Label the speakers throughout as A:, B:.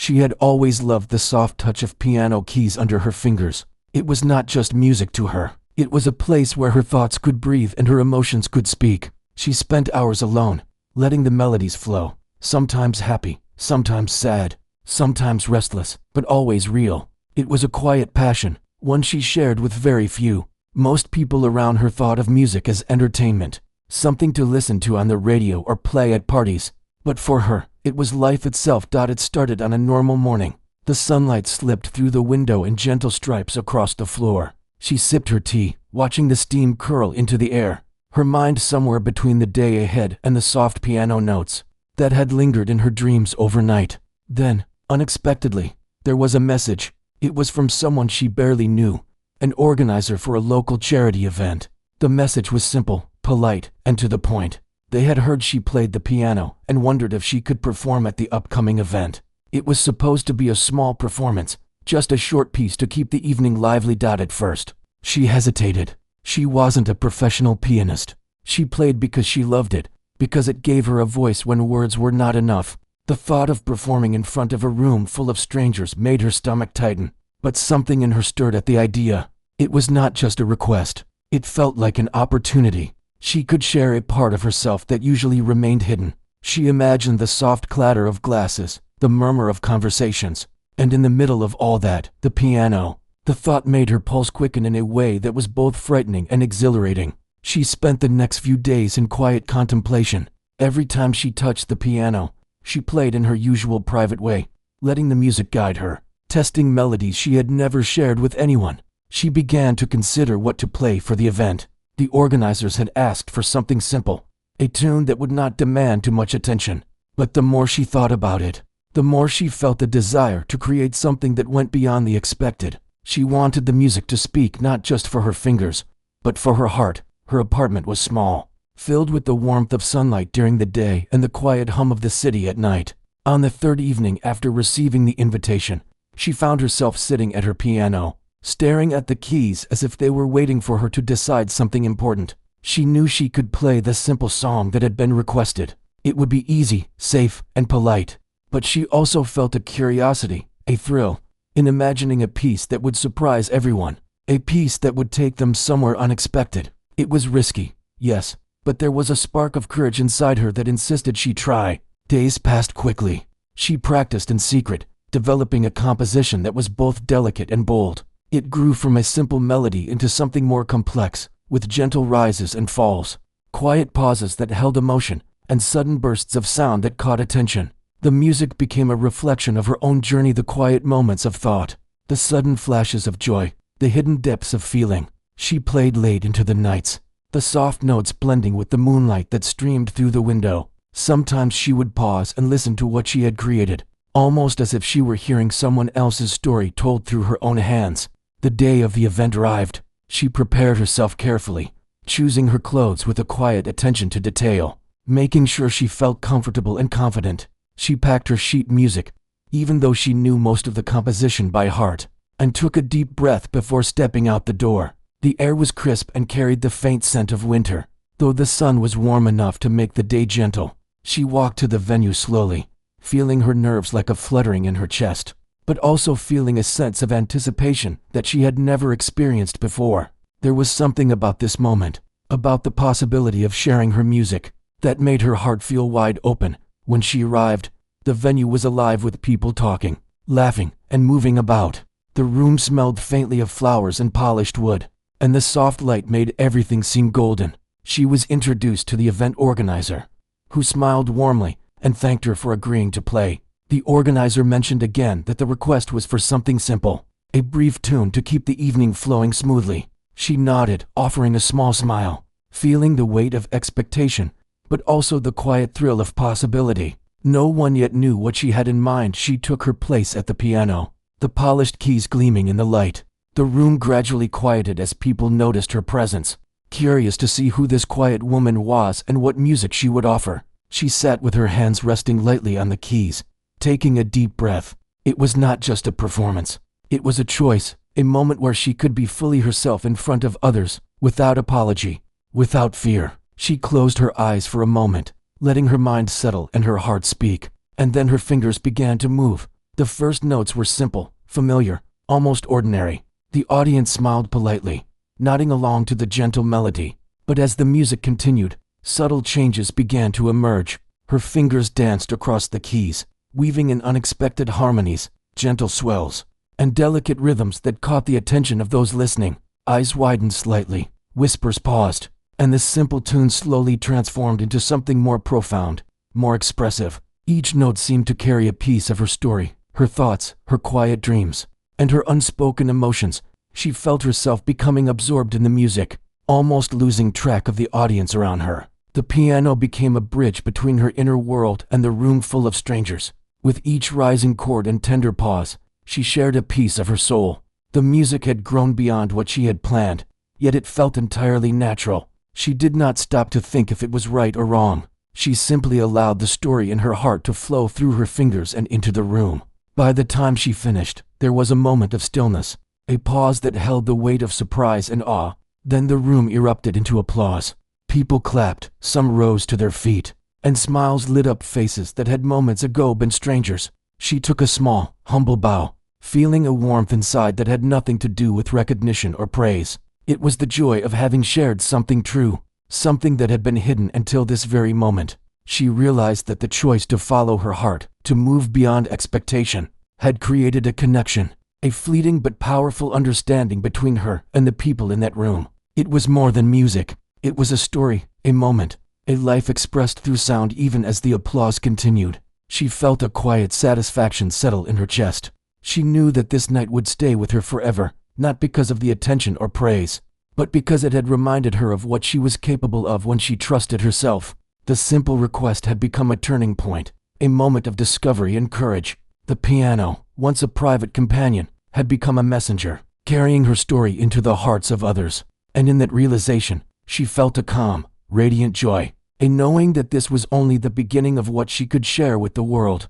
A: She had always loved the soft touch of piano keys under her fingers. It was not just music to her. It was a place where her thoughts could breathe and her emotions could speak. She spent hours alone, letting the melodies flow, sometimes happy, sometimes sad, sometimes restless, but always real. It was a quiet passion, one she shared with very few. Most people around her thought of music as entertainment, something to listen to on the radio or play at parties. But for her, it was life itself. It started on a normal morning. The sunlight slipped through the window in gentle stripes across the floor. She sipped her tea, watching the steam curl into the air, her mind somewhere between the day ahead and the soft piano notes that had lingered in her dreams overnight. Then, unexpectedly, there was a message. It was from someone she barely knew, an organizer for a local charity event. The message was simple, polite, and to the point. They had heard she played the piano and wondered if she could perform at the upcoming event. It was supposed to be a small performance, just a short piece to keep the evening lively. At first, she hesitated. She wasn't a professional pianist. She played because she loved it, because it gave her a voice when words were not enough. The thought of performing in front of a room full of strangers made her stomach tighten, but something in her stirred at the idea. It was not just a request. It felt like an opportunity. She could share a part of herself that usually remained hidden. She imagined the soft clatter of glasses, the murmur of conversations, and in the middle of all that, the piano. The thought made her pulse quicken in a way that was both frightening and exhilarating. She spent the next few days in quiet contemplation. Every time she touched the piano, she played in her usual private way, letting the music guide her, testing melodies she had never shared with anyone. She began to consider what to play for the event. The organizers had asked for something simple, a tune that would not demand too much attention. But the more she thought about it, the more she felt the desire to create something that went beyond the expected. She wanted the music to speak not just for her fingers, but for her heart. Her apartment was small, filled with the warmth of sunlight during the day and the quiet hum of the city at night. On the third evening after receiving the invitation, she found herself sitting at her piano, staring at the keys as if they were waiting for her to decide something important. She knew she could play the simple song that had been requested. It would be easy, safe, and polite. But she also felt a curiosity, a thrill, in imagining a piece that would surprise everyone, a piece that would take them somewhere unexpected. It was risky, yes, but there was a spark of courage inside her that insisted she try. Days passed quickly. She practiced in secret, developing a composition that was both delicate and bold. It grew from a simple melody into something more complex, with gentle rises and falls, quiet pauses that held emotion, and sudden bursts of sound that caught attention. The music became a reflection of her own journey, the quiet moments of thought, the sudden flashes of joy, the hidden depths of feeling. She played late into the nights, the soft notes blending with the moonlight that streamed through the window. Sometimes she would pause and listen to what she had created, almost as if she were hearing someone else's story told through her own hands. The day of the event arrived. She prepared herself carefully, choosing her clothes with a quiet attention to detail, making sure she felt comfortable and confident. She packed her sheet music, even though she knew most of the composition by heart, and took a deep breath before stepping out the door. The air was crisp and carried the faint scent of winter, though the sun was warm enough to make the day gentle. She walked to the venue slowly, feeling her nerves like a fluttering in her chest, but also feeling a sense of anticipation that she had never experienced before. There was something about this moment, about the possibility of sharing her music, that made her heart feel wide open. When she arrived, the venue was alive with people talking, laughing, and moving about. The room smelled faintly of flowers and polished wood, and the soft light made everything seem golden. She was introduced to the event organizer, who smiled warmly and thanked her for agreeing to play. The organizer mentioned again that the request was for something simple, a brief tune to keep the evening flowing smoothly. She nodded, offering a small smile, feeling the weight of expectation, but also the quiet thrill of possibility. No one yet knew what she had in mind. She took her place at the piano, the polished keys gleaming in the light. The room gradually quieted as people noticed her presence, curious to see who this quiet woman was and what music she would offer. She sat with her hands resting lightly on the keys, taking a deep breath. It was not just a performance. It was a choice, a moment where she could be fully herself in front of others, without apology, without fear. She closed her eyes for a moment, letting her mind settle and her heart speak. And then her fingers began to move, The first notes were simple, familiar, almost ordinary. The audience smiled politely, nodding along to the gentle melody. But as the music continued, subtle changes began to emerge. Her fingers danced across the keys, weaving in unexpected harmonies, gentle swells, and delicate rhythms that caught the attention of those listening. Eyes widened slightly, whispers paused, and the simple tune slowly transformed into something more profound, more expressive. Each note seemed to carry a piece of her story, her thoughts, her quiet dreams, and her unspoken emotions. She felt herself becoming absorbed in the music, almost losing track of the audience around her. The piano became a bridge between her inner world and the room full of strangers. With each rising chord and tender pause, she shared a piece of her soul. The music had grown beyond what she had planned, yet it felt entirely natural. She did not stop to think if it was right or wrong. She simply allowed the story in her heart to flow through her fingers and into the room. By the time she finished, there was a moment of stillness, a pause that held the weight of surprise and awe. Then the room erupted into applause. People clapped, some rose to their feet, and smiles lit up faces that had moments ago been strangers. She took a small, humble bow, feeling a warmth inside that had nothing to do with recognition or praise. It was the joy of having shared something true, something that had been hidden until this very moment. She realized that the choice to follow her heart, to move beyond expectation, had created a connection, a fleeting but powerful understanding between her and the people in that room. It was more than music. It was a story, a moment, a life expressed through sound. Even as the applause continued, she felt a quiet satisfaction settle in her chest. She knew that this night would stay with her forever, not because of the attention or praise, but because it had reminded her of what she was capable of when she trusted herself. The simple request had become a turning point, a moment of discovery and courage. The piano, once a private companion, had become a messenger, carrying her story into the hearts of others. And in that realization, she felt a calm, radiant joy, a knowing that this was only the beginning of what she could share with the world.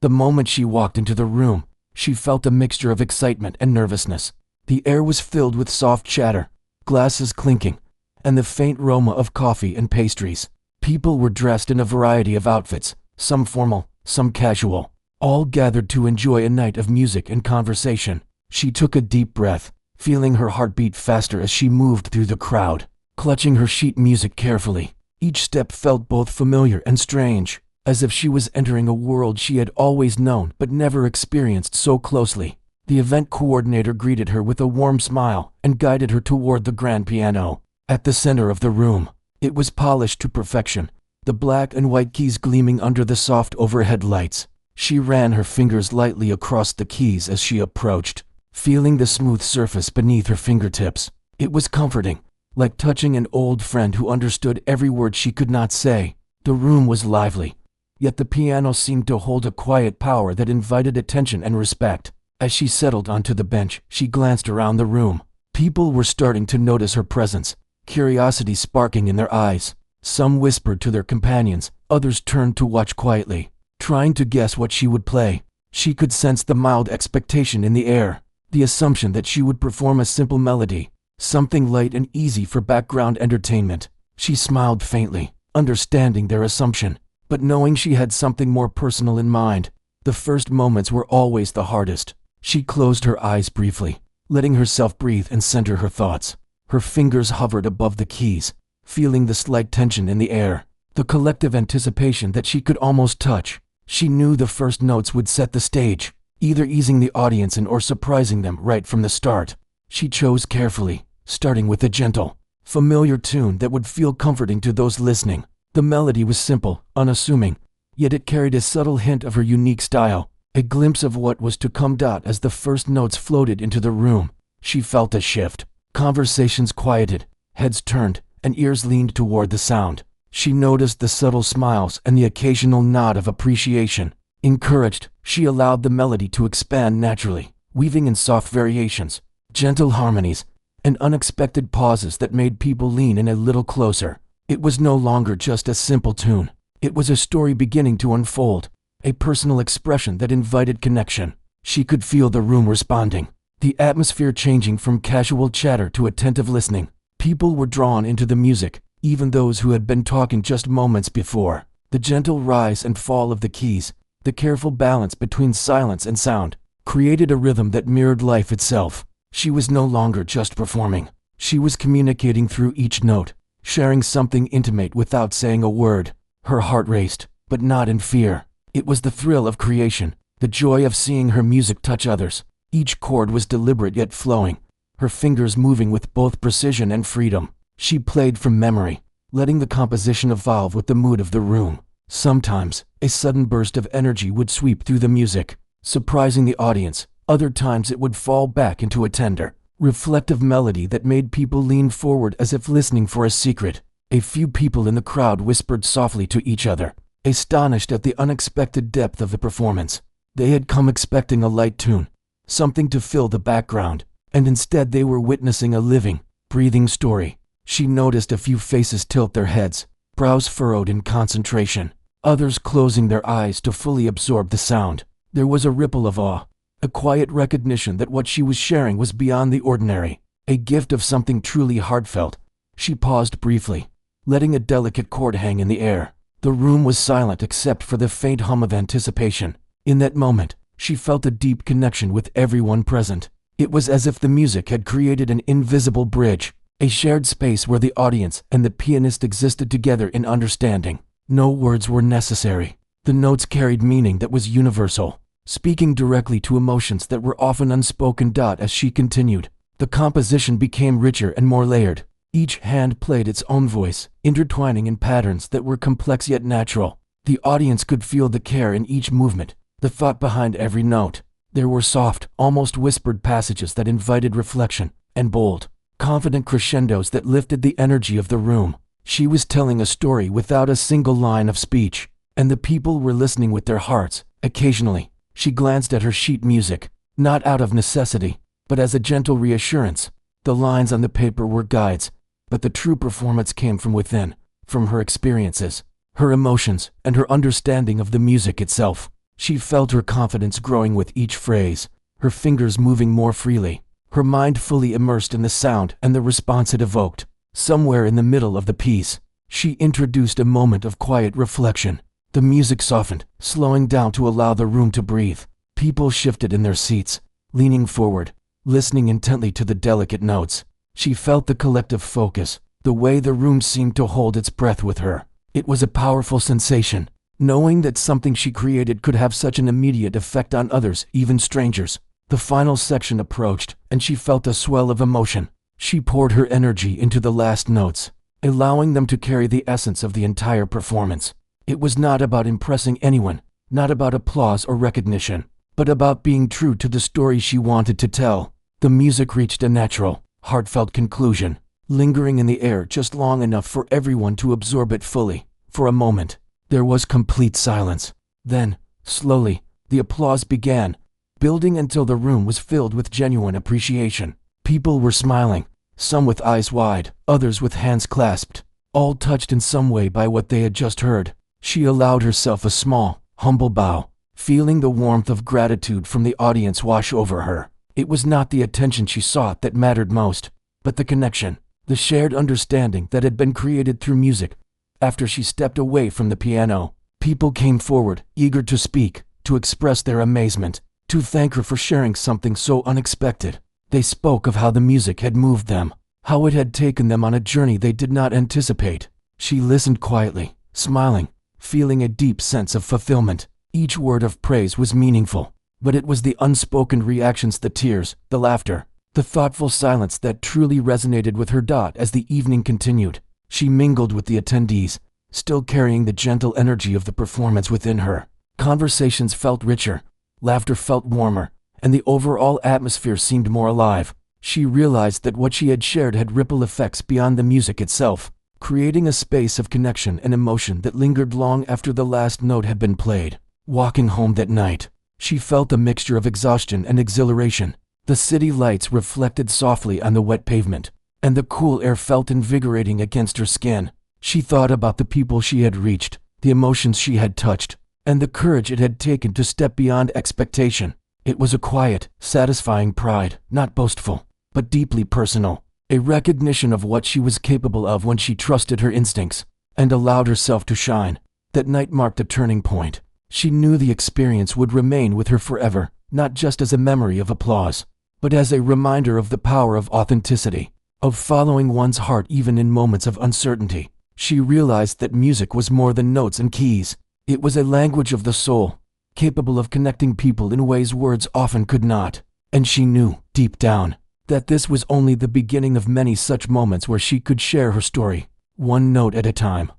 A: The moment she walked into the room, she felt a mixture of excitement and nervousness. The air was filled with soft chatter, glasses clinking, and the faint aroma of coffee and pastries. People were dressed in a variety of outfits, some formal, some casual, all gathered to enjoy a night of music and conversation. She took a deep breath, feeling her heart beat faster as she moved through the crowd, clutching her sheet music carefully. Each step felt both familiar and strange, as if she was entering a world she had always known but never experienced so closely. The event coordinator greeted her with a warm smile and guided her toward the grand piano. At the center of the room, it was polished to perfection, the black and white keys gleaming under the soft overhead lights. She ran her fingers lightly across the keys as she approached, feeling the smooth surface beneath her fingertips. It was comforting, like touching an old friend who understood every word she could not say. The room was lively, yet the piano seemed to hold a quiet power that invited attention and respect. As she settled onto the bench, she glanced around the room. People were starting to notice her presence, curiosity sparking in their eyes. Some whispered to their companions, others turned to watch quietly, trying to guess what she would play. She could sense the mild expectation in the air, the assumption that she would perform a simple melody, something light and easy for background entertainment. She smiled faintly, understanding their assumption, but knowing she had something more personal in mind. The first moments were always the hardest. She closed her eyes briefly, letting herself breathe and center her thoughts. Her fingers hovered above the keys, feeling the slight tension in the air, the collective anticipation that she could almost touch. She knew the first notes would set the stage, either easing the audience in or surprising them right from the start. She chose carefully, starting with a gentle, familiar tune that would feel comforting to those listening. The melody was simple, unassuming, yet it carried a subtle hint of her unique style, a glimpse of what was to come. As the first notes floated into the room, she felt a shift. Conversations quieted, heads turned, and ears leaned toward the sound. She noticed the subtle smiles and the occasional nod of appreciation. Encouraged, she allowed the melody to expand naturally, weaving in soft variations, gentle harmonies, and unexpected pauses that made people lean in a little closer. It was no longer just a simple tune. It was a story beginning to unfold, a personal expression that invited connection. She could feel the room responding, the atmosphere changing from casual chatter to attentive listening. People were drawn into the music, even those who had been talking just moments before. The gentle rise and fall of the keys, The careful balance between silence and sound created a rhythm that mirrored life itself. She was no longer just performing. She was communicating through each note, sharing something intimate without saying a word. Her heart raced, but not in fear. It was the thrill of creation, the joy of seeing her music touch others. Each chord was deliberate yet flowing, her fingers moving with both precision and freedom. She played from memory, letting the composition evolve with the mood of the room. Sometimes, a sudden burst of energy would sweep through the music, surprising the audience. Other times it would fall back into a tender, reflective melody that made people lean forward as if listening for a secret. A few people in the crowd whispered softly to each other, astonished at the unexpected depth of the performance. They had come expecting a light tune, something to fill the background, and instead they were witnessing a living, breathing story. She noticed a few faces tilt their heads, brows furrowed in concentration, others closing their eyes to fully absorb the sound. There was a ripple of awe, a quiet recognition that what she was sharing was beyond the ordinary, a gift of something truly heartfelt. She paused briefly, letting a delicate chord hang in the air. The room was silent except for the faint hum of anticipation. In that moment, she felt a deep connection with everyone present. It was as if the music had created an invisible bridge, a shared space where the audience and the pianist existed together in understanding. No words were necessary. The notes carried meaning that was universal, speaking directly to emotions that were often unspoken. As she continued, the composition became richer and more layered. Each hand played its own voice, intertwining in patterns that were complex yet natural. The audience could feel the care in each movement, the thought behind every note. There were soft, almost whispered passages that invited reflection, and bold, confident crescendos that lifted the energy of the room. She was telling a story without a single line of speech, and the people were listening with their hearts. Occasionally, she glanced at her sheet music, not out of necessity, but as a gentle reassurance. The lines on the paper were guides, but the true performance came from within, from her experiences, her emotions, and her understanding of the music itself. She felt her confidence growing with each phrase, her fingers moving more freely, her mind fully immersed in the sound and the response it evoked. Somewhere in the middle of the piece, she introduced a moment of quiet reflection. The music softened, slowing down to allow the room to breathe. People shifted in their seats, leaning forward, listening intently to the delicate notes. She felt the collective focus, the way the room seemed to hold its breath with her. It was a powerful sensation, knowing that something she created could have such an immediate effect on others, even strangers. The final section approached, and she felt a swell of emotion. She poured her energy into the last notes, allowing them to carry the essence of the entire performance. It was not about impressing anyone, not about applause or recognition, but about being true to the story she wanted to tell. The music reached a natural, heartfelt conclusion, lingering in the air just long enough for everyone to absorb it fully. For a moment, there was complete silence. Then, slowly, the applause began, building until the room was filled with genuine appreciation. People were smiling, some with eyes wide, others with hands clasped, all touched in some way by what they had just heard. She allowed herself a small, humble bow, feeling the warmth of gratitude from the audience wash over her. It was not the attention she sought that mattered most, but the connection, the shared understanding that had been created through music. After she stepped away from the piano, people came forward, eager to speak, to express their amazement, to thank her for sharing something so unexpected. They spoke of how the music had moved them, how it had taken them on a journey they did not anticipate. She listened quietly, smiling, feeling a deep sense of fulfillment. Each word of praise was meaningful, but it was the unspoken reactions, the tears, the laughter, the thoughtful silence that truly resonated with her. As the evening continued, she mingled with the attendees, still carrying the gentle energy of the performance within her. Conversations felt richer, laughter felt warmer, and the overall atmosphere seemed more alive. She realized that what she had shared had ripple effects beyond the music itself, creating a space of connection and emotion that lingered long after the last note had been played. Walking home that night, she felt a mixture of exhaustion and exhilaration. The city lights reflected softly on the wet pavement, and the cool air felt invigorating against her skin. She thought about the people she had reached, the emotions she had touched, and the courage it had taken to step beyond expectation. It was a quiet, satisfying pride, not boastful, but deeply personal, a recognition of what she was capable of when she trusted her instincts and allowed herself to shine. That night marked a turning point, She knew the experience would remain with her forever, not just as a memory of applause, but as a reminder of the power of authenticity, of following one's heart even in moments of uncertainty. She realized that music was more than notes and keys. It was a language of the soul, capable of connecting people in ways words often could not. And she knew, deep down, that this was only the beginning of many such moments where she could share her story, one note at a time.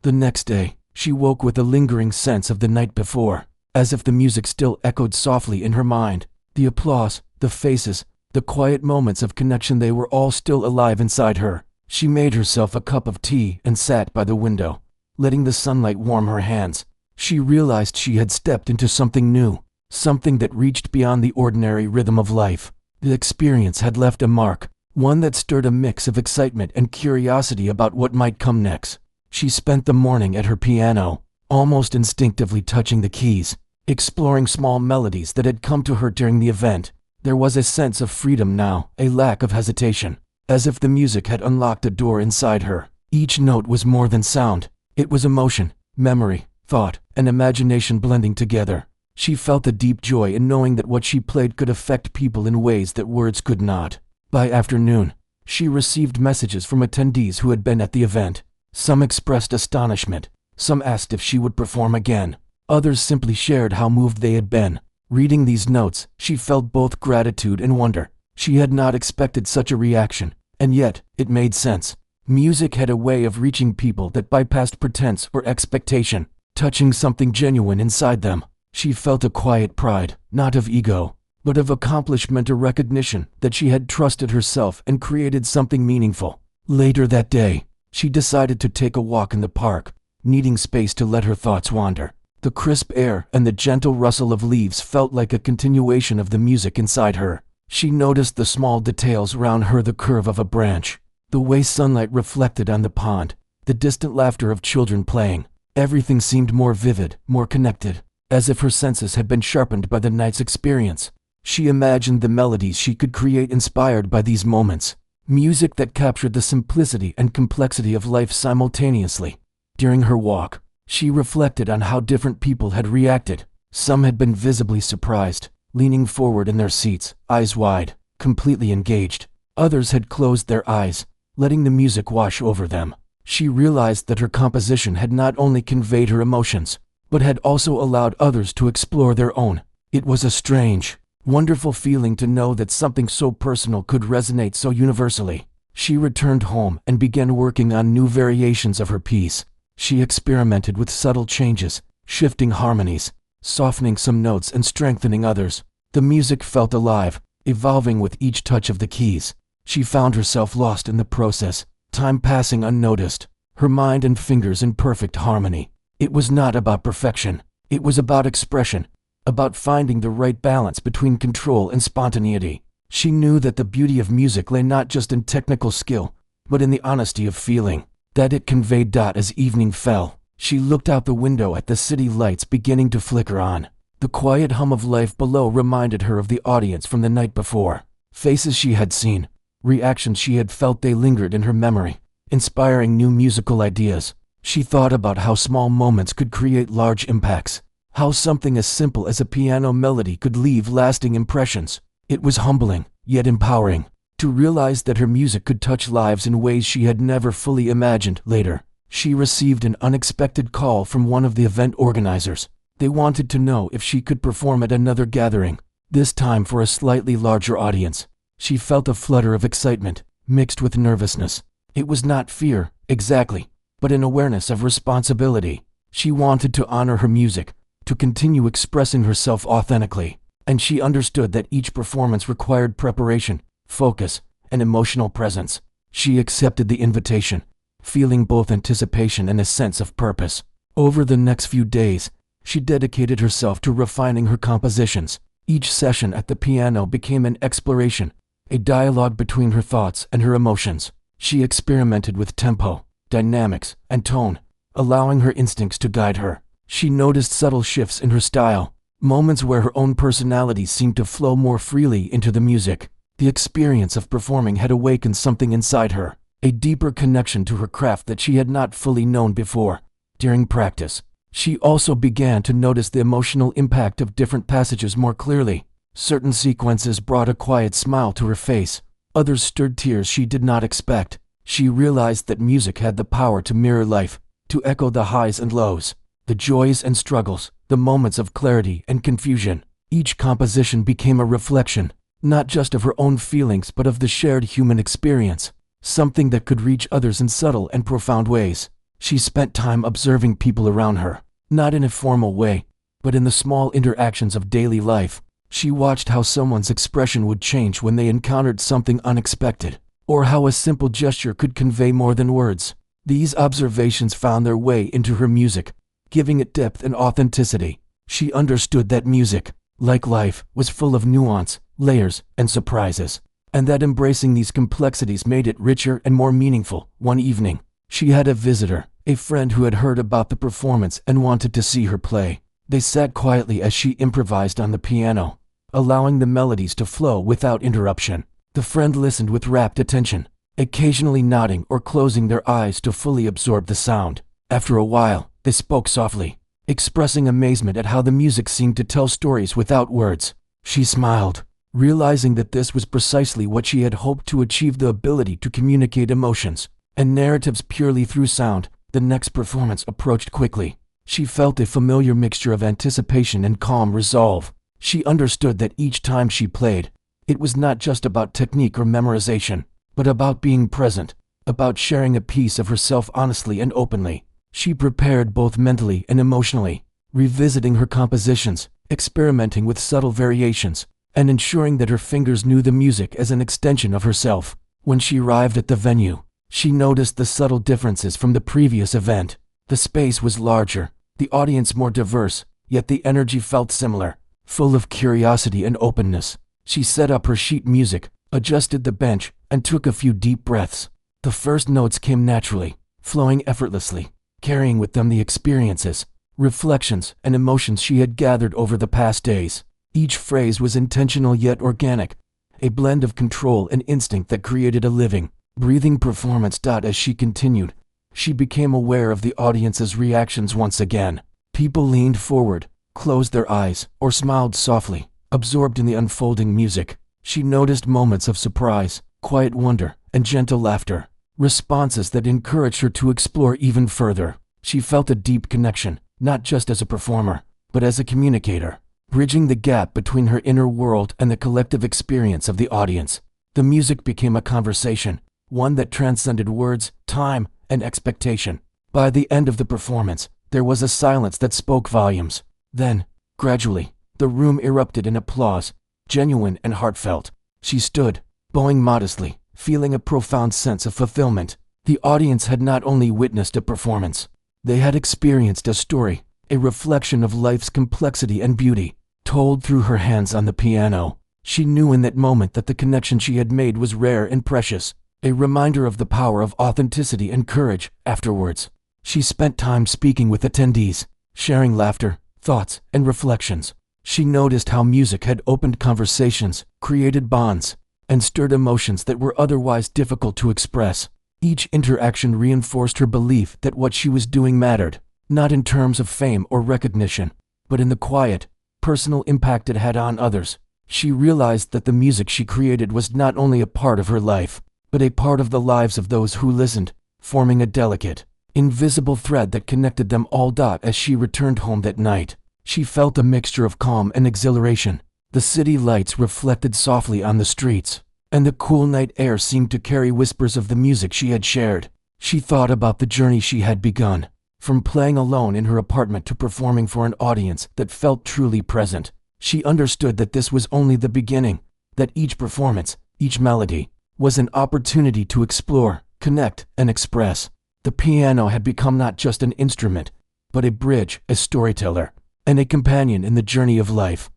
A: The next day, she woke with a lingering sense of the night before, as if the music still echoed softly in her mind. The applause, the faces, the quiet moments of connection, they were all still alive inside her. She made herself a cup of tea and sat by the window, letting the sunlight warm her hands. She realized she had stepped into something new, something that reached beyond the ordinary rhythm of life. The experience had left a mark, one that stirred a mix of excitement and curiosity about what might come next. She spent the morning at her piano, almost instinctively touching the keys, exploring small melodies that had come to her during the event. There was a sense of freedom now, a lack of hesitation, as if the music had unlocked a door inside her. Each note was more than sound. It was emotion, memory, thought, and imagination blending together. She felt a deep joy in knowing that what she played could affect people in ways that words could not. By afternoon, she received messages from attendees who had been at the event. Some expressed astonishment, some asked if she would perform again. Others simply shared how moved they had been. Reading these notes, she felt both gratitude and wonder. She had not expected such a reaction, and yet, it made sense. Music had a way of reaching people that bypassed pretense or expectation, touching something genuine inside them. She felt a quiet pride, not of ego, but of accomplishment or recognition that she had trusted herself and created something meaningful. Later that day, she decided to take a walk in the park, needing space to let her thoughts wander. The crisp air and the gentle rustle of leaves felt like a continuation of the music inside her. She noticed the small details around her, the curve of a branch, the way sunlight reflected on the pond, the distant laughter of children playing. Everything seemed more vivid, more connected, as if her senses had been sharpened by the night's experience. She imagined the melodies she could create inspired by these moments, music that captured the simplicity and complexity of life simultaneously. During her walk, she reflected on how different people had reacted. Some had been visibly surprised, leaning forward in their seats, eyes wide, completely engaged. Others had closed their eyes, letting the music wash over them. She realized that her composition had not only conveyed her emotions, but had also allowed others to explore their own. It was a strange, wonderful feeling to know that something so personal could resonate so universally. She returned home and began working on new variations of her piece. She experimented with subtle changes, shifting harmonies, softening some notes and strengthening others. The music felt alive, evolving with each touch of the keys. She found herself lost in the process, time passing unnoticed, her mind and fingers in perfect harmony. It was not about perfection. It was about expression, about finding the right balance between control and spontaneity. She knew that the beauty of music lay not just in technical skill, but in the honesty of feeling that it conveyed. As evening fell, she looked out the window at the city lights beginning to flicker on. The quiet hum of life below reminded her of the audience from the night before. Faces she had seen, reactions she had felt, they lingered in her memory, inspiring new musical ideas. She thought about how small moments could create large impacts, how something as simple as a piano melody could leave lasting impressions. It was humbling, yet empowering, to realize that her music could touch lives in ways she had never fully imagined. Later, she received an unexpected call from one of the event organizers. They wanted to know if she could perform at another gathering, this time for a slightly larger audience. She felt a flutter of excitement, mixed with nervousness. It was not fear, exactly, but an awareness of responsibility. She wanted to honor her music, to continue expressing herself authentically, and she understood that each performance required preparation, focus, and emotional presence. She accepted the invitation, feeling both anticipation and a sense of purpose. Over the next few days, she dedicated herself to refining her compositions. Each session at the piano became an exploration, a dialogue between her thoughts and her emotions. She experimented with tempo, dynamics, and tone, allowing her instincts to guide her. She noticed subtle shifts in her style, moments where her own personality seemed to flow more freely into the music. The experience of performing had awakened something inside her, a deeper connection to her craft that she had not fully known before. During practice, She also began to notice the emotional impact of different passages more clearly. Certain sequences brought a quiet smile to her face, others stirred tears she did not expect. She realized that music had the power to mirror life, to echo the highs and lows, the joys and struggles, the moments of clarity and confusion. Each composition became a reflection, not just of her own feelings but of the shared human experience, something that could reach others in subtle and profound ways. She spent time observing people around her, not in a formal way, but in the small interactions of daily life. She watched how someone's expression would change when they encountered something unexpected, or how a simple gesture could convey more than words. These observations found their way into her music, giving it depth and authenticity. She understood that music, like life, was full of nuance, layers, and surprises, and that embracing these complexities made it richer and more meaningful. One evening, she had a visitor, a friend who had heard about the performance and wanted to see her play. They sat quietly as she improvised on the piano, allowing the melodies to flow without interruption. The friend listened with rapt attention, occasionally nodding or closing their eyes to fully absorb the sound. After a while, they spoke softly, expressing amazement at how the music seemed to tell stories without words. She smiled, realizing that this was precisely what she had hoped to achieve, the ability to communicate emotions and narratives purely through sound. The next performance approached quickly. She felt a familiar mixture of anticipation and calm resolve. She understood that each time she played, it was not just about technique or memorization, but about being present, about sharing a piece of herself honestly and openly. She prepared both mentally and emotionally, revisiting her compositions, experimenting with subtle variations, and ensuring that her fingers knew the music as an extension of herself. When she arrived at the venue, she noticed the subtle differences from the previous event. The space was larger, the audience more diverse, yet the energy felt similar, full of curiosity and openness. She set up her sheet music, adjusted the bench, and took a few deep breaths. The first notes came naturally, flowing effortlessly, carrying with them the experiences, reflections, and emotions she had gathered over the past days. Each phrase was intentional yet organic, a blend of control and instinct that created a living, breathing performance. As she continued, she became aware of the audience's reactions once again. People leaned forward, closed their eyes, or smiled softly, absorbed in the unfolding music. She noticed moments of surprise, quiet wonder, and gentle laughter, responses that encouraged her to explore even further. She felt a deep connection, not just as a performer, but as a communicator, bridging the gap between her inner world and the collective experience of the audience. The music became a conversation, one that transcended words, time, and expectation. By the end of the performance, there was a silence that spoke volumes. Then, gradually, the room erupted in applause, genuine and heartfelt. She stood, bowing modestly, feeling a profound sense of fulfillment. The audience had not only witnessed a performance, they had experienced a story, a reflection of life's complexity and beauty, told through her hands on the piano. She knew in that moment that the connection she had made was rare and precious, a reminder of the power of authenticity and courage. Afterwards, she spent time speaking with attendees, sharing laughter, thoughts, and reflections. She noticed how music had opened conversations, created bonds, and stirred emotions that were otherwise difficult to express. Each interaction reinforced her belief that what she was doing mattered, not in terms of fame or recognition, but in the quiet, personal impact it had on others. She realized that the music she created was not only a part of her life, but a part of the lives of those who listened, forming a delicate, invisible thread that connected them all. As she returned home that night, she felt a mixture of calm and exhilaration. The city lights reflected softly on the streets, and the cool night air seemed to carry whispers of the music she had shared. She thought about the journey she had begun, from playing alone in her apartment to performing for an audience that felt truly present. She understood that this was only the beginning, that each performance, each melody, was an opportunity to explore, connect, and express. The piano had become not just an instrument, but a bridge, a storyteller, and a companion in the journey of life.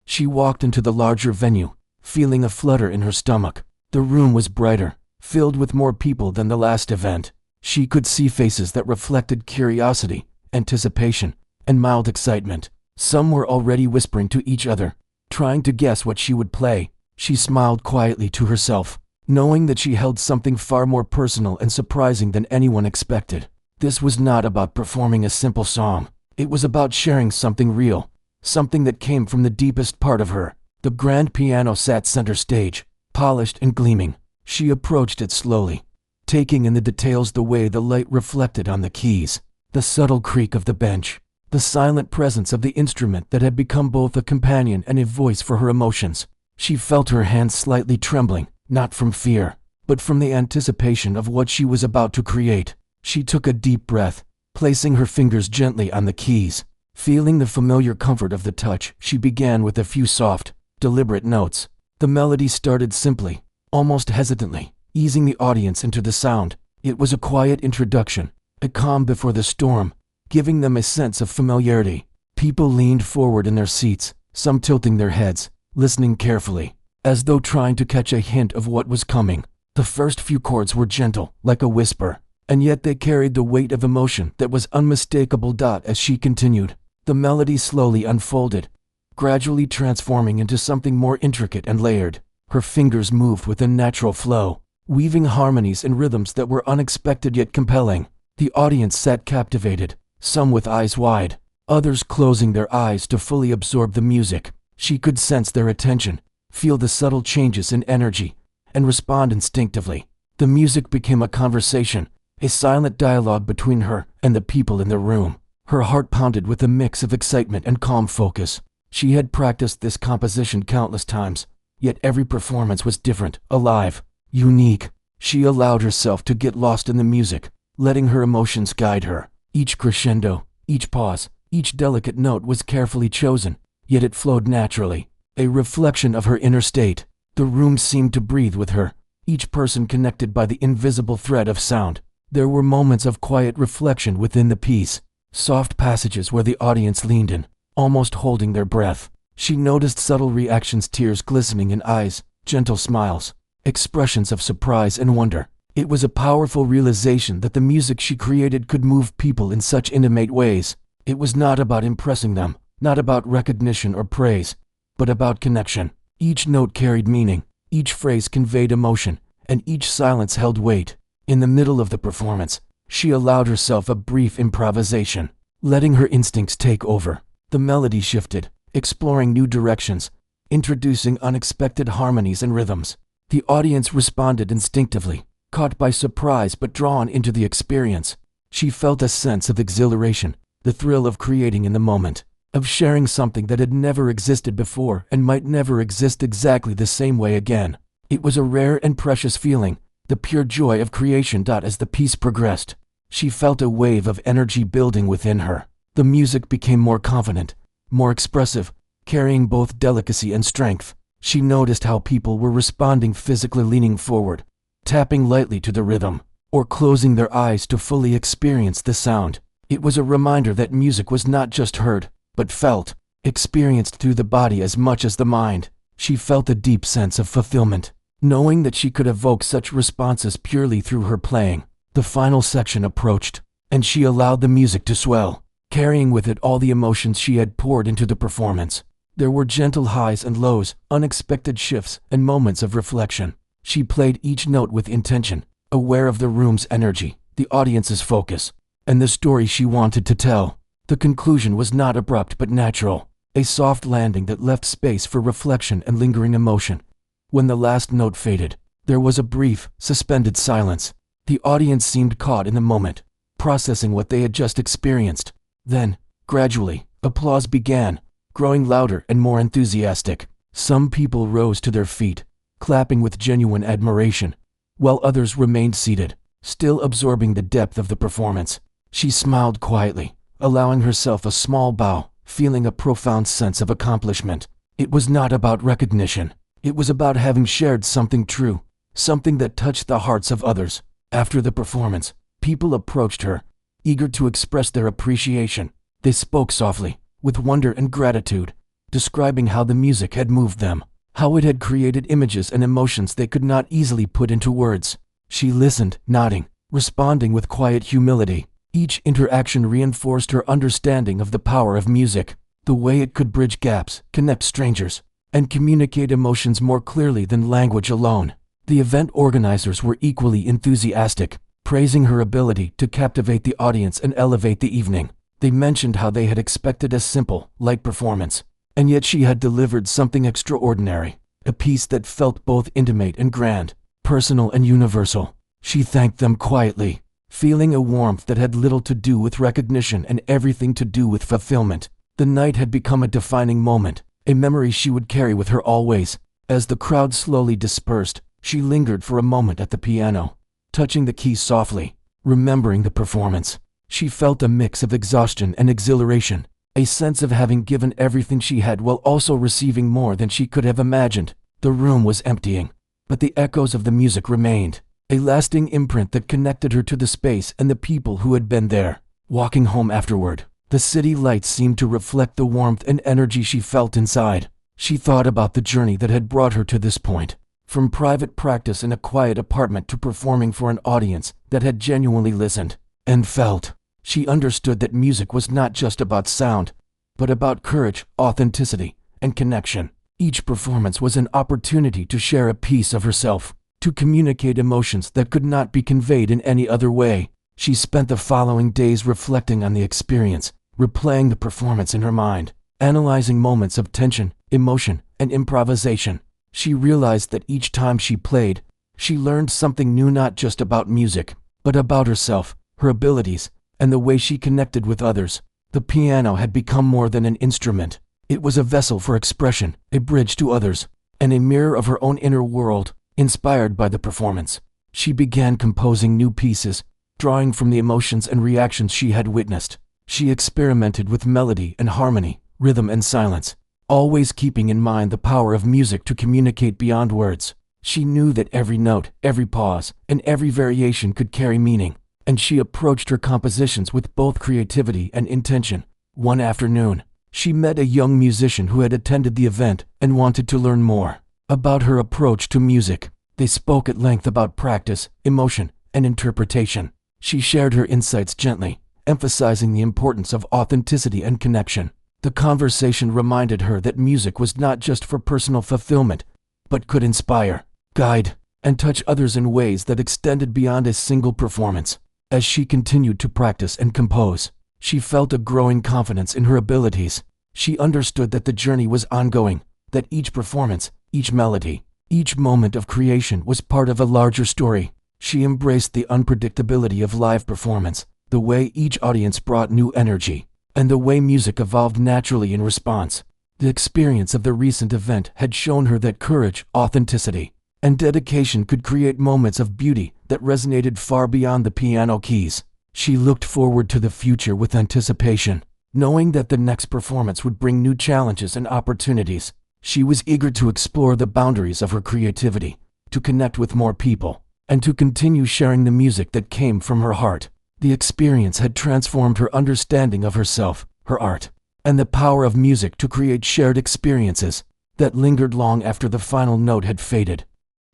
A: She walked into the larger venue, feeling a flutter in her stomach. The room was brighter, filled with more people than the last event. She could see faces that reflected curiosity, anticipation, and mild excitement. Some were already whispering to each other, trying to guess what she would play. She smiled quietly to herself, knowing that she held something far more personal and surprising than anyone expected. This was not about performing a simple song. It was about sharing something real, something that came from the deepest part of her. The grand piano sat center stage, polished and gleaming. She approached it slowly, taking in the details, the way the light reflected on the keys, the subtle creak of the bench, the silent presence of the instrument that had become both a companion and a voice for her emotions. She felt her hands slightly trembling, not from fear, but from the anticipation of what she was about to create. She took a deep breath, placing her fingers gently on the keys. Feeling the familiar comfort of the touch, she began with a few soft, deliberate notes. The melody started simply, almost hesitantly, easing the audience into the sound. It was a quiet introduction, a calm before the storm, giving them a sense of familiarity. People leaned forward in their seats, some tilting their heads, listening carefully, as though trying to catch a hint of what was coming. The first few chords were gentle, like a whisper, and yet they carried the weight of emotion that was unmistakable. As she continued, the melody slowly unfolded, gradually transforming into something more intricate and layered. Her fingers moved with a natural flow, weaving harmonies and rhythms that were unexpected yet compelling. The audience sat captivated, some with eyes wide, others closing their eyes to fully absorb the music. She could sense their attention, feel the subtle changes in energy, and respond instinctively. The music became a conversation, a silent dialogue between her and the people in the room. Her heart pounded with a mix of excitement and calm focus. She had practiced this composition countless times, yet every performance was different, alive, unique. She allowed herself to get lost in the music, letting her emotions guide her. Each crescendo, each pause, each delicate note was carefully chosen, yet it flowed naturally, a reflection of her inner state. The room seemed to breathe with her, each person connected by the invisible thread of sound. There were moments of quiet reflection within the piece, soft passages where the audience leaned in, almost holding their breath. She noticed subtle reactions, tears glistening in eyes, gentle smiles, expressions of surprise and wonder. It was a powerful realization that the music she created could move people in such intimate ways. It was not about impressing them, not about recognition or praise, but about connection. Each note carried meaning, each phrase conveyed emotion, and each silence held weight. In the middle of the performance, she allowed herself a brief improvisation, letting her instincts take over. The melody shifted, exploring new directions, introducing unexpected harmonies and rhythms. The audience responded instinctively, caught by surprise but drawn into the experience. She felt a sense of exhilaration, the thrill of creating in the moment, of sharing something that had never existed before and might never exist exactly the same way again. It was a rare and precious feeling, the pure joy of creation. As the piece progressed, she felt a wave of energy building within her. The music became more confident, more expressive, carrying both delicacy and strength. She noticed how people were responding, physically leaning forward, tapping lightly to the rhythm, or closing their eyes to fully experience the sound. It was a reminder that music was not just heard, but felt, experienced through the body as much as the mind. She felt a deep sense of fulfillment, knowing that she could evoke such responses purely through her playing. The final section approached, and she allowed the music to swell, carrying with it all the emotions she had poured into the performance. There were gentle highs and lows, unexpected shifts, and moments of reflection. She played each note with intention, aware of the room's energy, the audience's focus, and the story she wanted to tell. The conclusion was not abrupt but natural, a soft landing that left space for reflection and lingering emotion. When the last note faded, there was a brief, suspended silence. The audience seemed caught in the moment, processing what they had just experienced. Then, gradually, applause began, growing louder and more enthusiastic. Some people rose to their feet, clapping with genuine admiration, while others remained seated, still absorbing the depth of the performance. She smiled quietly, allowing herself a small bow, feeling a profound sense of accomplishment. It was not about recognition. It was about having shared something true, something that touched the hearts of others. After the performance, people approached her, eager to express their appreciation. They spoke softly, with wonder and gratitude, describing how the music had moved them, how it had created images and emotions they could not easily put into words. She listened, nodding, responding with quiet humility. Each interaction reinforced her understanding of the power of music, the way it could bridge gaps, connect strangers, and communicate emotions more clearly than language alone. The event organizers were equally enthusiastic, praising her ability to captivate the audience and elevate the evening. They mentioned how they had expected a simple, light performance, and yet she had delivered something extraordinary, a piece that felt both intimate and grand, personal and universal. She thanked them quietly, feeling a warmth that had little to do with recognition and everything to do with fulfillment. The night had become a defining moment, a memory she would carry with her always. As the crowd slowly dispersed, she lingered for a moment at the piano, touching the keys softly, remembering the performance. She felt a mix of exhaustion and exhilaration, a sense of having given everything she had while also receiving more than she could have imagined. The room was emptying, but the echoes of the music remained, a lasting imprint that connected her to the space and the people who had been there. Walking home afterward, the city lights seemed to reflect the warmth and energy she felt inside. She thought about the journey that had brought her to this point, from private practice in a quiet apartment to performing for an audience that had genuinely listened and felt. She understood that music was not just about sound, but about courage, authenticity, and connection. Each performance was an opportunity to share a piece of herself, to communicate emotions that could not be conveyed in any other way. She spent the following days reflecting on the experience, replaying the performance in her mind, analyzing moments of tension, emotion, and improvisation. She realized that each time she played, she learned something new, not just about music, but about herself, her abilities, and the way she connected with others. The piano had become more than an instrument. It was a vessel for expression, a bridge to others, and a mirror of her own inner world. Inspired by the performance, she began composing new pieces, drawing from the emotions and reactions she had witnessed. She experimented with melody and harmony, rhythm and silence, always keeping in mind the power of music to communicate beyond words. She knew that every note, every pause, and every variation could carry meaning, and she approached her compositions with both creativity and intention. One afternoon, she met a young musician who had attended the event and wanted to learn more about her approach to music. They spoke at length about practice, emotion, and interpretation. She shared her insights gently, emphasizing the importance of authenticity and connection. The conversation reminded her that music was not just for personal fulfillment, but could inspire, guide, and touch others in ways that extended beyond a single performance. As she continued to practice and compose, she felt a growing confidence in her abilities. She understood that the journey was ongoing, that each performance, each melody, each moment of creation was part of a larger story. She embraced the unpredictability of live performance, the way each audience brought new energy, and the way music evolved naturally in response. The experience of the recent event had shown her that courage, authenticity, and dedication could create moments of beauty that resonated far beyond the piano keys. She looked forward to the future with anticipation, knowing that the next performance would bring new challenges and opportunities. She was eager to explore the boundaries of her creativity, to connect with more people, and to continue sharing the music that came from her heart. The experience had transformed her understanding of herself, her art, and the power of music to create shared experiences that lingered long after the final note had faded.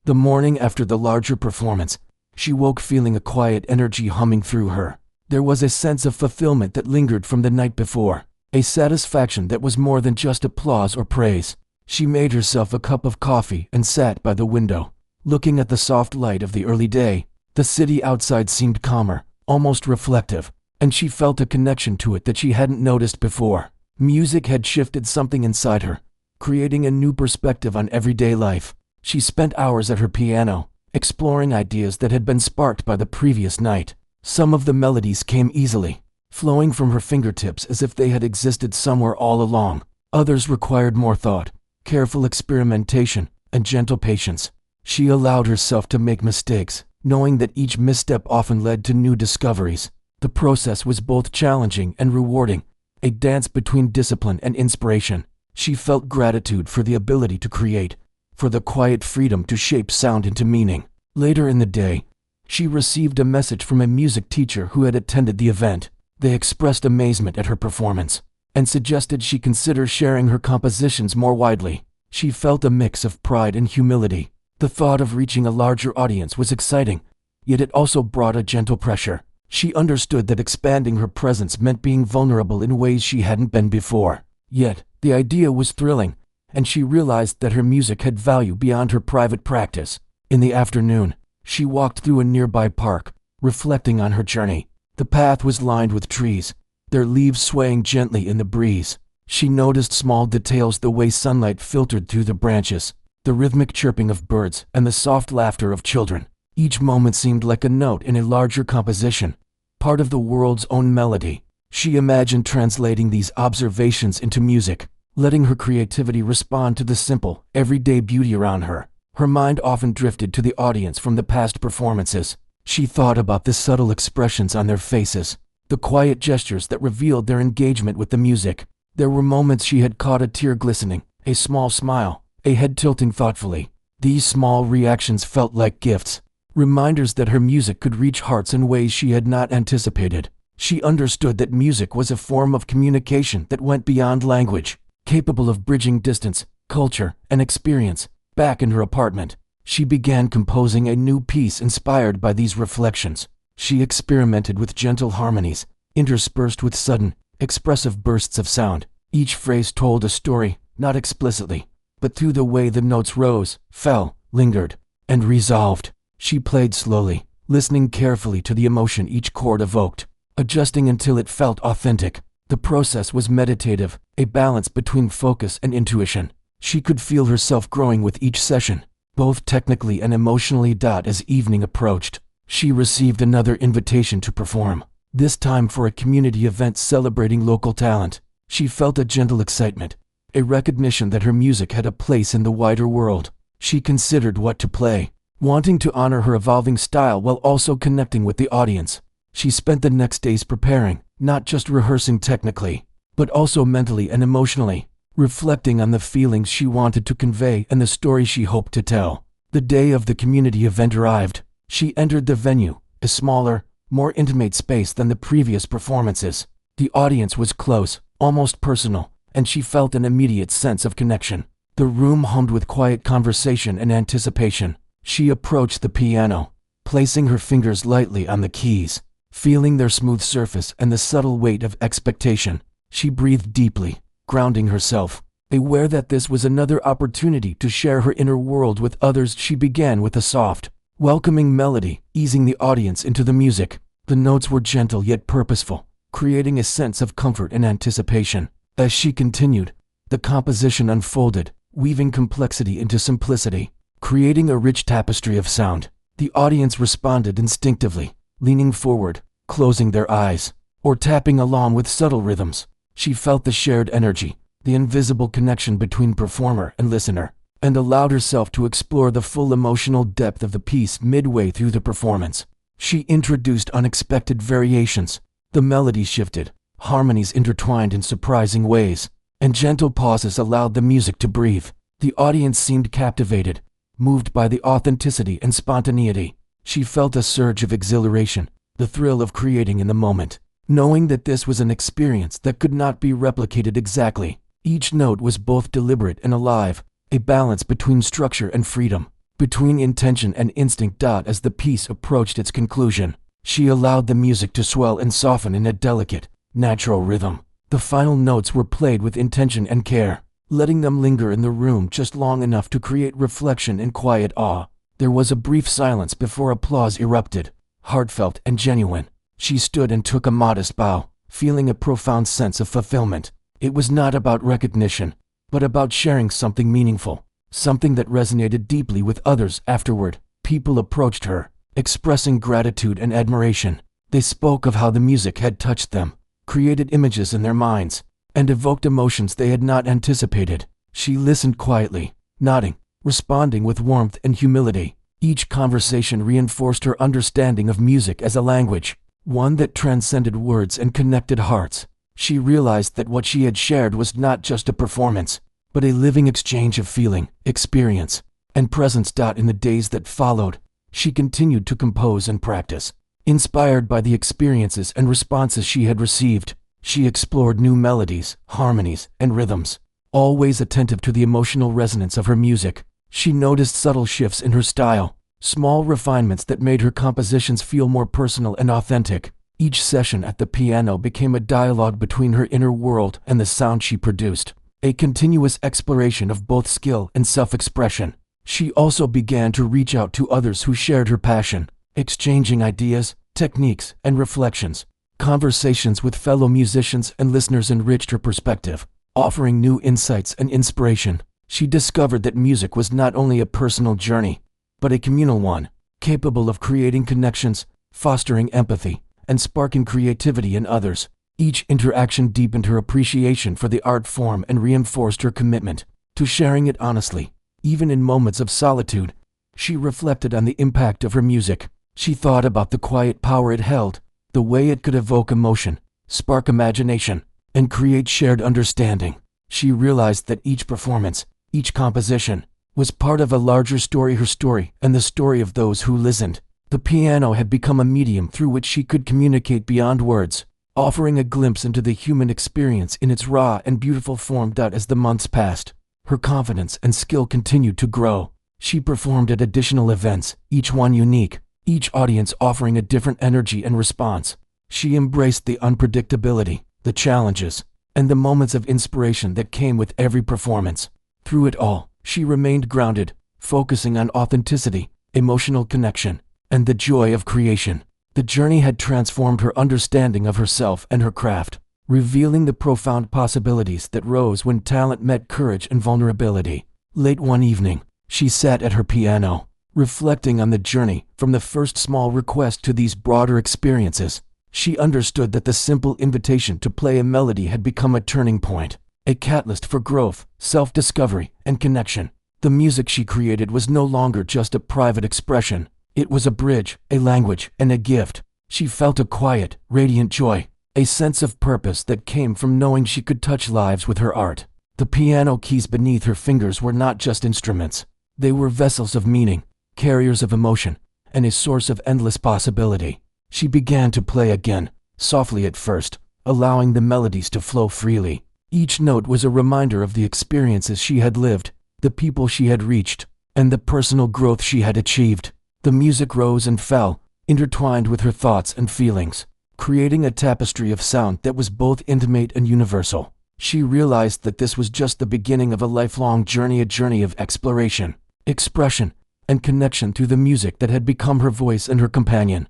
A: The morning after the larger performance, she woke feeling a quiet energy humming through her. There was a sense of fulfillment that lingered from the night before, a satisfaction that was more than just applause or praise. She made herself a cup of coffee and sat by the window, looking at the soft light of the early day. The city outside seemed calmer, almost reflective, and she felt a connection to it that she hadn't noticed before. Music had shifted something inside her, creating a new perspective on everyday life. She spent hours at her piano, exploring ideas that had been sparked by the previous night. Some of the melodies came easily, flowing from her fingertips as if they had existed somewhere all along. Others required more thought, careful experimentation, and gentle patience. She allowed herself to make mistakes, knowing that each misstep often led to new discoveries. The process was both challenging and rewarding, a dance between discipline and inspiration. She felt gratitude for the ability to create, for the quiet freedom to shape sound into meaning. Later in the day, she received a message from a music teacher who had attended the event. They expressed amazement at her performance and suggested she consider sharing her compositions more widely. She felt a mix of pride and humility. The thought of reaching a larger audience was exciting, yet it also brought a gentle pressure. She understood that expanding her presence meant being vulnerable in ways she hadn't been before. Yet, the idea was thrilling, and she realized that her music had value beyond her private practice. In the afternoon, she walked through a nearby park, reflecting on her journey. The path was lined with trees, their leaves swaying gently in the breeze. She noticed small details, the way sunlight filtered through the branches, the rhythmic chirping of birds, and the soft laughter of children. Each moment seemed like a note in a larger composition, part of the world's own melody. She imagined translating these observations into music, letting her creativity respond to the simple, everyday beauty around her. Her mind often drifted to the audience from the past performances. She thought about the subtle expressions on their faces, the quiet gestures that revealed their engagement with the music. There were moments she had caught a tear glistening, a small smile, a head tilting thoughtfully. These small reactions felt like gifts, reminders that her music could reach hearts in ways she had not anticipated. She understood that music was a form of communication that went beyond language, capable of bridging distance, culture, and experience. Back in her apartment, she began composing a new piece inspired by these reflections. She experimented with gentle harmonies, interspersed with sudden, expressive bursts of sound. Each phrase told a story, not explicitly, but through the way the notes rose, fell, lingered, and resolved. She played slowly, listening carefully to the emotion each chord evoked, adjusting until it felt authentic. The process was meditative, a balance between focus and intuition. She could feel herself growing with each session, both technically and emotionally. As evening approached, she received another invitation to perform, this time for a community event celebrating local talent. She felt a gentle excitement, a recognition that her music had a place in the wider world. She considered what to play, wanting to honor her evolving style while also connecting with the audience. She spent the next days preparing, not just rehearsing technically, but also mentally and emotionally, reflecting on the feelings she wanted to convey and the story she hoped to tell. The day of the community event arrived. She entered the venue, a smaller, more intimate space than the previous performances. The audience was close, almost personal, and she felt an immediate sense of connection. The room hummed with quiet conversation and anticipation. She approached the piano, placing her fingers lightly on the keys, feeling their smooth surface and the subtle weight of expectation. She breathed deeply, grounding herself, aware that this was another opportunity to share her inner world with others. She began with a soft, welcoming melody, easing the audience into the music. The notes were gentle yet purposeful, creating a sense of comfort and anticipation. As she continued, the composition unfolded, weaving complexity into simplicity, creating a rich tapestry of sound. The audience responded instinctively, leaning forward, closing their eyes, or tapping along with subtle rhythms. She felt the shared energy, the invisible connection between performer and listener, and allowed herself to explore the full emotional depth of the piece. Midway through the performance, she introduced unexpected variations. The melody shifted, harmonies intertwined in surprising ways, and gentle pauses allowed the music to breathe. The audience seemed captivated, moved by the authenticity and spontaneity. She felt a surge of exhilaration, the thrill of creating in the moment, knowing that this was an experience that could not be replicated exactly. Each note was both deliberate and alive, a balance between structure and freedom, between intention and instinct. As the piece approached its conclusion, she allowed the music to swell and soften in a delicate, natural rhythm. The final notes were played with intention and care, letting them linger in the room just long enough to create reflection and quiet awe. There was a brief silence before applause erupted, heartfelt and genuine. She stood and took a modest bow, feeling a profound sense of fulfillment. It was not about recognition, but about sharing something meaningful, something that resonated deeply with others. Afterward, people approached her, expressing gratitude and admiration. They spoke of how the music had touched them, created images in their minds, and evoked emotions they had not anticipated. She listened quietly, nodding, responding with warmth and humility. Each conversation reinforced her understanding of music as a language, one that transcended words and connected hearts. She realized that what she had shared was not just a performance, but a living exchange of feeling, experience, and presence. In the days that followed, she continued to compose and practice. Inspired by the experiences and responses she had received, she explored new melodies, harmonies, and rhythms, always attentive to the emotional resonance of her music. She noticed subtle shifts in her style, small refinements that made her compositions feel more personal and authentic. Each session at the piano became a dialogue between her inner world and the sound she produced, a continuous exploration of both skill and self-expression. She also began to reach out to others who shared her passion, exchanging ideas, techniques, and reflections. Conversations with fellow musicians and listeners enriched her perspective, offering new insights and inspiration. She discovered that music was not only a personal journey, but a communal one, capable of creating connections, fostering empathy, and sparking creativity in others. Each interaction deepened her appreciation for the art form and reinforced her commitment to sharing it honestly. Even in moments of solitude, she reflected on the impact of her music. She thought about the quiet power it held, the way it could evoke emotion, spark imagination, and create shared understanding. She realized that each performance, each composition, was part of a larger story, her story, and the story of those who listened. The piano had become a medium through which she could communicate beyond words, offering a glimpse into the human experience in its raw and beautiful form. As the months passed, her confidence and skill continued to grow. She performed at additional events, each one unique, each audience offering a different energy and response. She embraced the unpredictability, the challenges, and the moments of inspiration that came with every performance. Through it all, she remained grounded, focusing on authenticity, emotional connection, and the joy of creation. The journey had transformed her understanding of herself and her craft, revealing the profound possibilities that rose when talent met courage and vulnerability. Late one evening, she sat at her piano, reflecting on the journey from the first small request to these broader experiences. She understood that the simple invitation to play a melody had become a turning point, a catalyst for growth, self-discovery, and connection. The music she created was no longer just a private expression. It was a bridge, a language, and a gift. She felt a quiet, radiant joy, a sense of purpose that came from knowing she could touch lives with her art. The piano keys beneath her fingers were not just instruments. They were vessels of meaning, carriers of emotion, and a source of endless possibility. She began to play again, softly at first, allowing the melodies to flow freely. Each note was a reminder of the experiences she had lived, the people she had reached, and the personal growth she had achieved. The music rose and fell, intertwined with her thoughts and feelings, creating a tapestry of sound that was both intimate and universal. She realized that this was just the beginning of a lifelong journey, a journey of exploration, expression, and connection through the music that had become her voice and her companion.